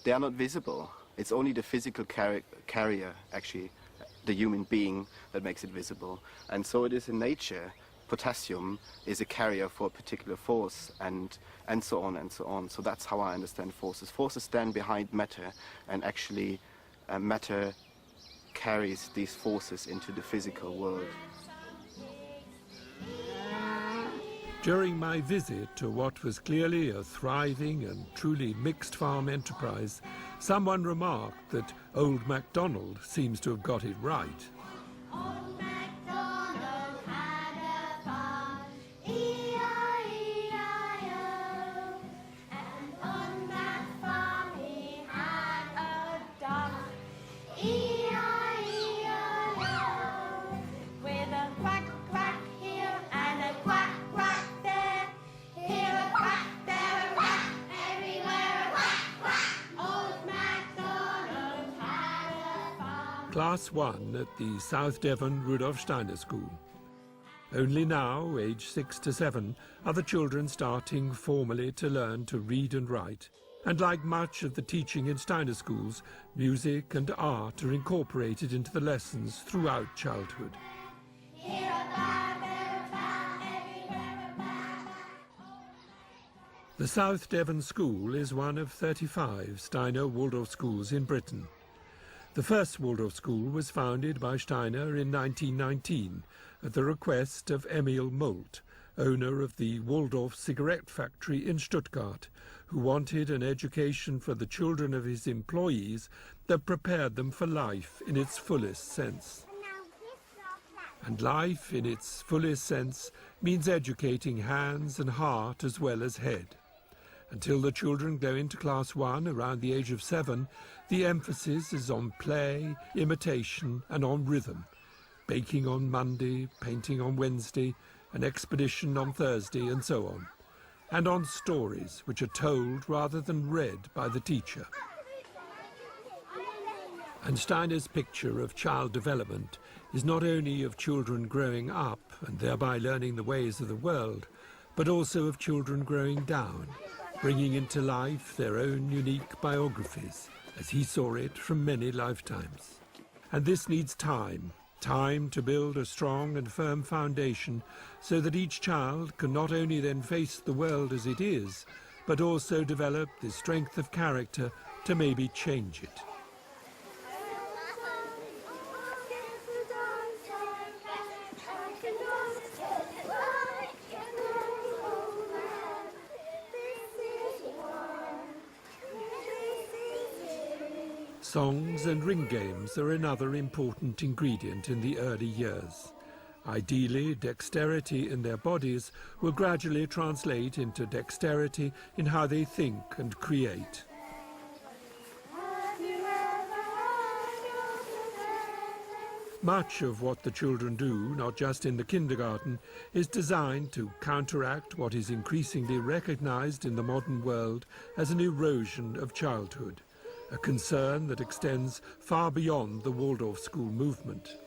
they are not visible. It's only the physical carrier, actually, the human being, that makes it visible. And so it is in nature. Potassium is a carrier for a particular force, and so on and so on. So that's how I understand forces. Forces stand behind matter, and actually matter carries these forces into the physical world. During my visit to what was clearly a thriving and truly mixed farm enterprise, someone remarked that old MacDonald seems to have got it right. Old MacDonald had a farm, E-I-E-I-O, and on that farm he had a dog, E-I-E-I-O, with a quack quack here and a quack quack there, here a quack, there a quack, everywhere a quack quack. Old MacDonald had a farm. Class 1 at the South Devon Rudolf Steiner School. Only now, aged 6 to 7, are the children starting formally to learn to read and write. And like much of the teaching in Steiner schools, music and art are incorporated into the lessons throughout childhood. Here a bar, there a bar, everywhere a bar. The South Devon School is one of 35 Steiner Waldorf schools in Britain. The first Waldorf school was founded by Steiner in 1919 at the request of Emil Molt, owner of the Waldorf cigarette factory in Stuttgart, who wanted an education for the children of his employees that prepared them for life in its fullest sense. And life in its fullest sense means educating hands and heart as well as head. Until the children go into class 1 around the age of 7, the emphasis is on play, imitation and on rhythm. Baking on Monday, painting on Wednesday, an expedition on Thursday and so on. And on stories which are told rather than read by the teacher. And Steiner's picture of child development is not only of children growing up and thereby learning the ways of the world, but also of children growing down, bringing into life their own unique biographies, as he saw it from many lifetimes. And this needs time to build a strong and firm foundation so that each child can not only then face the world as it is, but also develop the strength of character to maybe change it. Songs and ring games are another important ingredient in the early years. Ideally, dexterity in their bodies will gradually translate into dexterity in how they think and create. Much of what the children do, not just in the kindergarten, is designed to counteract what is increasingly recognized in the modern world as an erosion of childhood. A concern that extends far beyond the Waldorf school movement.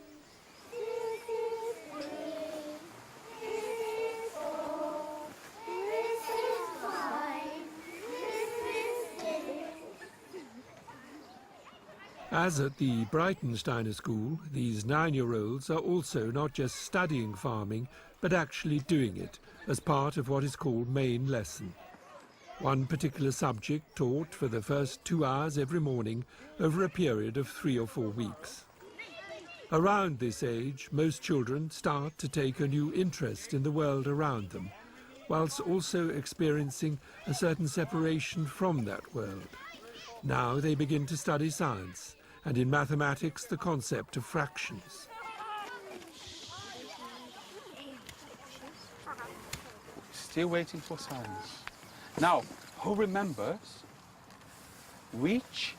As at the Brighton Steiner School, these 9-year-olds are also not just studying farming, but actually doing it as part of what is called main lesson. One particular subject taught for the first 2 hours every morning over a period of 3 or 4 weeks. Around this age, most children start to take a new interest in the world around them, whilst also experiencing a certain separation from that world. Now they begin to study science, and in mathematics the concept of fractions. Still waiting for science. Now, who remembers which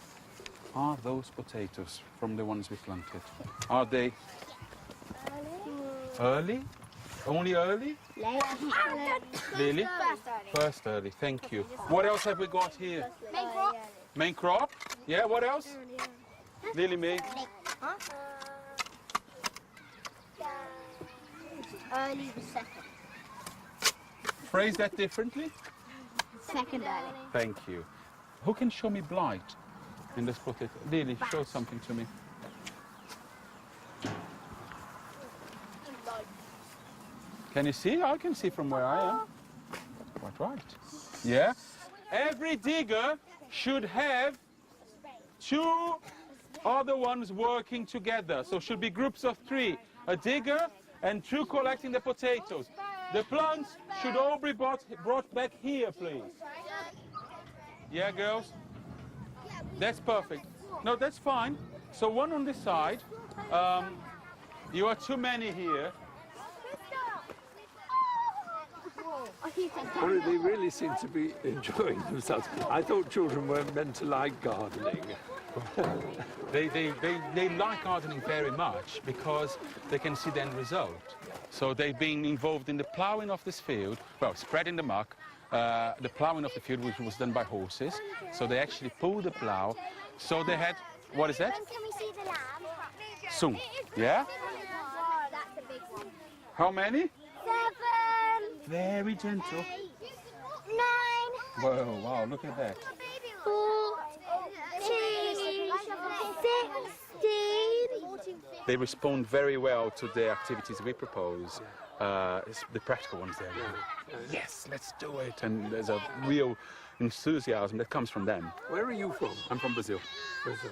are those potatoes from the ones we planted? Are they early? Only early? Really? First early, thank you. What else have we got here? Main crop. Main crop? Yeah, what else? Lily May? Early the second. Phrase that differently? Second early. Thank you. Who can show me blight? in this potato. Lily, show something to me. Can you see? I can see from where I am. Quite right. Yeah? Every digger should have 2 other ones working together. So should be groups of 3. A digger and 2 collecting the potatoes. The plants should all be brought back here, please. Yeah, girls? That's perfect. No, that's fine. So 1 on this side. You are too many here. Well, they really seem to be enjoying themselves. I thought children weren't meant to like gardening. They like gardening very much because they can see the end result. So they've been involved in the ploughing of this field, well, spreading the muck, the ploughing of the field, which was done by horses. So they actually pulled the plough. So they had, what is that? Can we see the lamb? Soon. Yeah? Oh, that's a big one. How many? 7, Very gentle. 9, Whoa, wow, look at that. 14, 16. They respond very well to the activities we propose. It's the practical ones there. Yes, let's do it. And there's a real enthusiasm that comes from them. Where are you from? I'm from Brazil.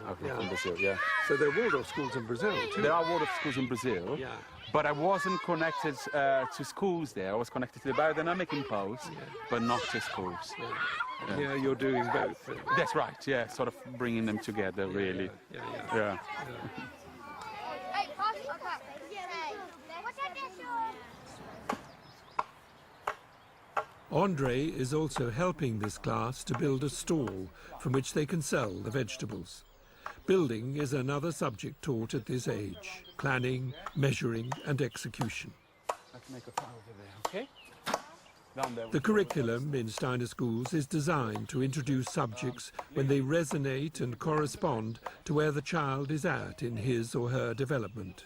I'm from Brazil, yeah. So there are Waldorf schools in Brazil too? There are Waldorf schools in Brazil, Yeah. but I wasn't connected to schools there. I was connected to the biodynamic impulse, but not to schools. Yeah, you're doing both. That's right, yeah, sort of bringing them together, really. Yeah. Andre is also helping this class to build a stall from which they can sell the vegetables. Building is another subject taught at this age: planning, measuring and execution. Let's make a fire over there, okay? Down there. The curriculum in Steiner schools is designed to introduce subjects when they resonate and correspond to where the child is at in his or her development.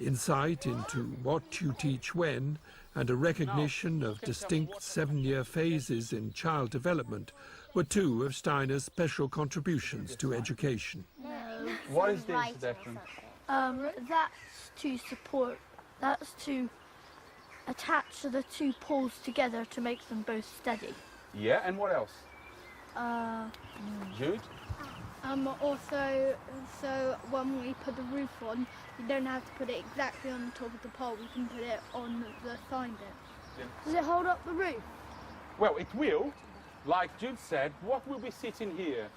Insight into what you teach when and a recognition of distinct 7-year phases in child development were 2 of Steiner's special contributions to education. What is this, Declan? That's to support, that's to attach the 2 poles together to make them both steady. Yeah, and what else? Jude? Also, so when we put the roof on, you don't have to put it exactly on the top of the pole, we can put it on the sign bit. Does it hold up the roof? Well, it will. Like Jude said, what will be sitting here?